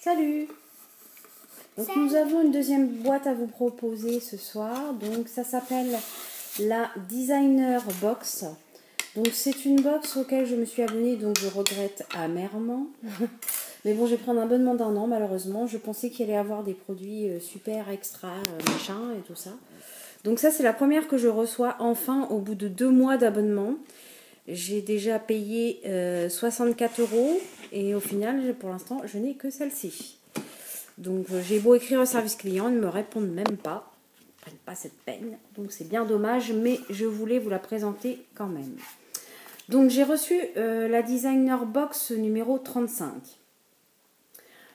Salut! Donc nous avons une deuxième boîte à vous proposer ce soir. Donc ça s'appelle la Designer Box. Donc c'est une box auquel je me suis abonnée, donc je regrette amèrement. Mais bon, je vais prendre un abonnement d'un an malheureusement. Je pensais qu'il allait y avoir des produits super extra, machin et tout ça. Donc ça c'est la première que je reçois enfin au bout de 2 mois d'abonnement. J'ai déjà payé 64 € et au final pour l'instant je n'ai que celle-ci. Donc j'ai beau écrire au service client, ils ne me répondent même pas. Ils ne prennent pas cette peine. Donc c'est bien dommage, mais je voulais vous la présenter quand même. Donc j'ai reçu la Designer Box numéro 35.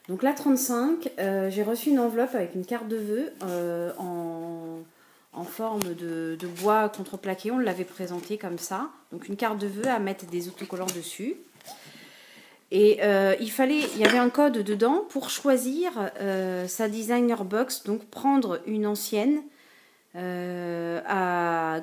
Donc la 35, j'ai reçu une enveloppe avec une carte de vœux en forme de bois contreplaqué. On l'avait présenté comme ça. Donc une carte de vœux à mettre des autocollants dessus. Et il y avait un code dedans pour choisir sa Designer Box, donc prendre une ancienne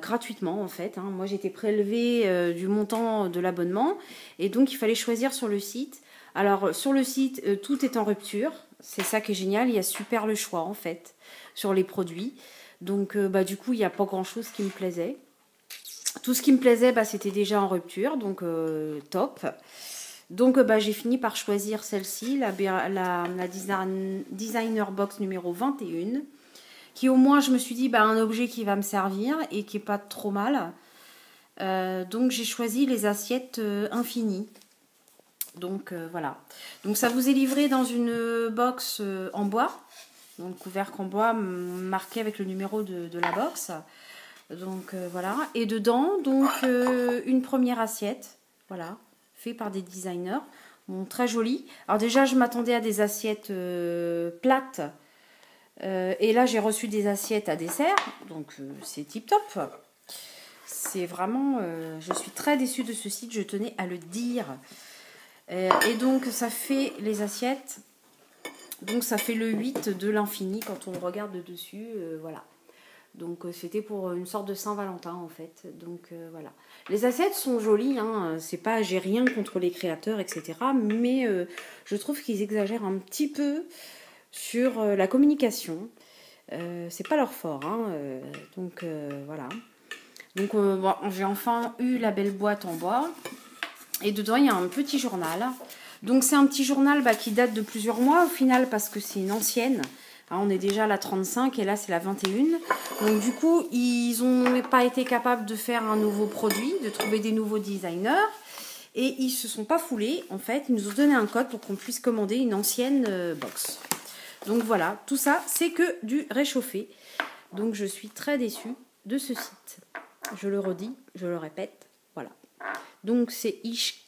gratuitement en fait. Moi j'étais prélevée du montant de l'abonnement et donc il fallait choisir sur le site. Alors sur le site tout est en rupture, c'est ça qui est génial, il y a super le choix en fait sur les produits. Donc du coup il n'y a pas grand chose qui me plaisait. Tout ce qui me plaisait c'était déjà en rupture, donc top. Donc j'ai fini par choisir celle-ci, la Designer Box numéro 21, qui au moins je me suis dit un objet qui va me servir et qui n'est pas trop mal. Donc j'ai choisi les assiettes infinies. Donc voilà. Donc ça vous est livré dans une box en bois, donc couvercle en bois marqué avec le numéro de la box. Donc voilà. Et dedans donc une première assiette, voilà, fait par des designers, bon, très jolie. Alors déjà je m'attendais à des assiettes plates. Et là j'ai reçu des assiettes à dessert, donc c'est tip top. C'est vraiment, je suis très déçue de ce site, je tenais à le dire. Et donc ça fait les assiettes, donc ça fait le 8 de l'infini quand on regarde dessus, voilà. Donc c'était pour une sorte de Saint-Valentin en fait. Donc voilà. Les assiettes sont jolies, c'est pas, j'ai rien contre les créateurs, etc. Mais je trouve qu'ils exagèrent un petit peu sur la communication. C'est pas leur fort, donc voilà. Donc bon, j'ai enfin eu la belle boîte en bois. Et dedans il y a un petit journal. Donc c'est un petit journal qui date de plusieurs mois au final parce que c'est une ancienne. On est déjà à la 35 et là c'est la 21. Donc du coup ils n'ont pas été capables de faire un nouveau produit, de trouver des nouveaux designers. Et ils se sont pas foulés en fait. Ils nous ont donné un code pour qu'on puisse commander une ancienne box. Donc voilà, tout ça c'est que du réchauffé. Donc je suis très déçue de ce site. Je le redis, je le répète, voilà. Donc c'est Ish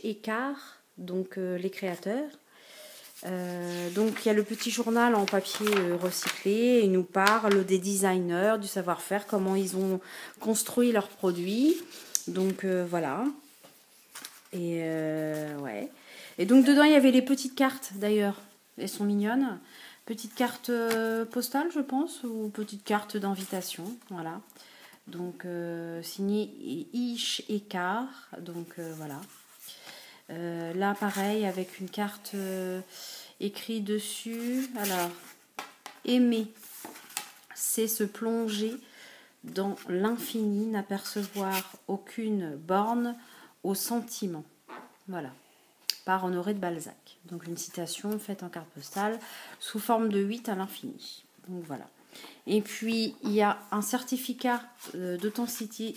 et Car, donc les créateurs. Donc il y a le petit journal en papier recyclé. Il nous parle des designers, du savoir-faire, comment ils ont construit leurs produits. Donc voilà. Et ouais. Et donc dedans il y avait les petites cartes d'ailleurs. Elles sont mignonnes. Petite carte postale je pense, ou petite carte d'invitation. Voilà. Donc signé Ish et Car. Donc voilà. Là pareil avec une carte écrit dessus. Alors aimer, c'est se plonger dans l'infini, n'apercevoir aucune borne au sentiment. Voilà. Par Honoré de Balzac. Donc une citation faite en carte postale sous forme de 8 à l'infini. Donc voilà. Et puis il y a un certificat d'authenticité.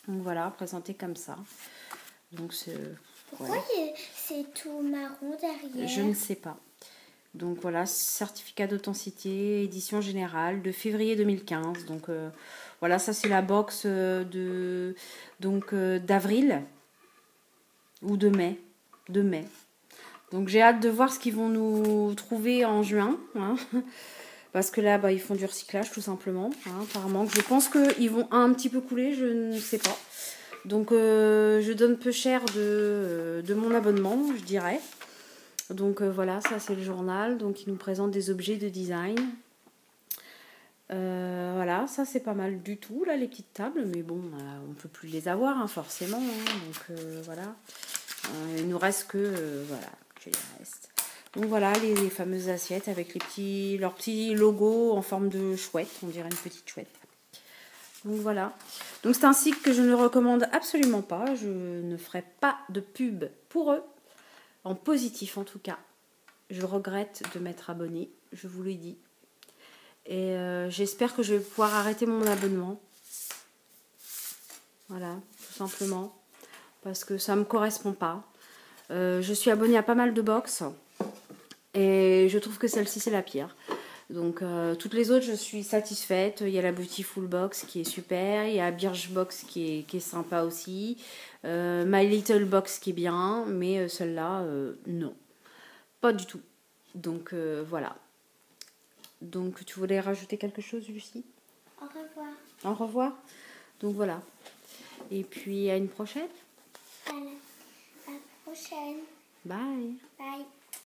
Donc voilà, présenté comme ça. Donc c'est. Pourquoi c'est tout marron derrière? Je ne sais pas. Donc voilà, certificat d'authenticité, édition générale de février 2015. Donc voilà, ça c'est la box d'avril ou de mai. Donc j'ai hâte de voir ce qu'ils vont nous trouver en juin. Parce que là, ils font du recyclage tout simplement. Apparemment, je pense qu'ils vont un petit peu couler, je ne sais pas. Donc je donne peu cher de mon abonnement, je dirais. Donc voilà, ça c'est le journal. Donc il nous présente des objets de design. Voilà, ça c'est pas mal du tout, là, les petites tables. Mais bon, on ne peut plus les avoir, forcément. Donc voilà. Il nous reste que voilà, j'ai les restes. Donc voilà les fameuses assiettes avec leurs petits logos en forme de chouette, on dirait une petite chouette. Donc voilà. Donc c'est un site que je ne recommande absolument pas. Je ne ferai pas de pub pour eux, en positif en tout cas. Je regrette de m'être abonnée, je vous l'ai dit. Et j'espère que je vais pouvoir arrêter mon abonnement. Voilà, tout simplement. Parce que ça ne me correspond pas. Je suis abonnée à pas mal de box. Et je trouve que celle-ci, c'est la pire. Donc, toutes les autres, je suis satisfaite. Il y a la Beautiful Box qui est super. Il y a Birchbox qui est sympa aussi. My Little Box qui est bien. Mais celle-là, non. Pas du tout. Donc, voilà. Donc, tu voulais rajouter quelque chose, Lucie? Au revoir. Au revoir. Donc, voilà. Et puis, à une prochaine. À la prochaine. Bye. Bye.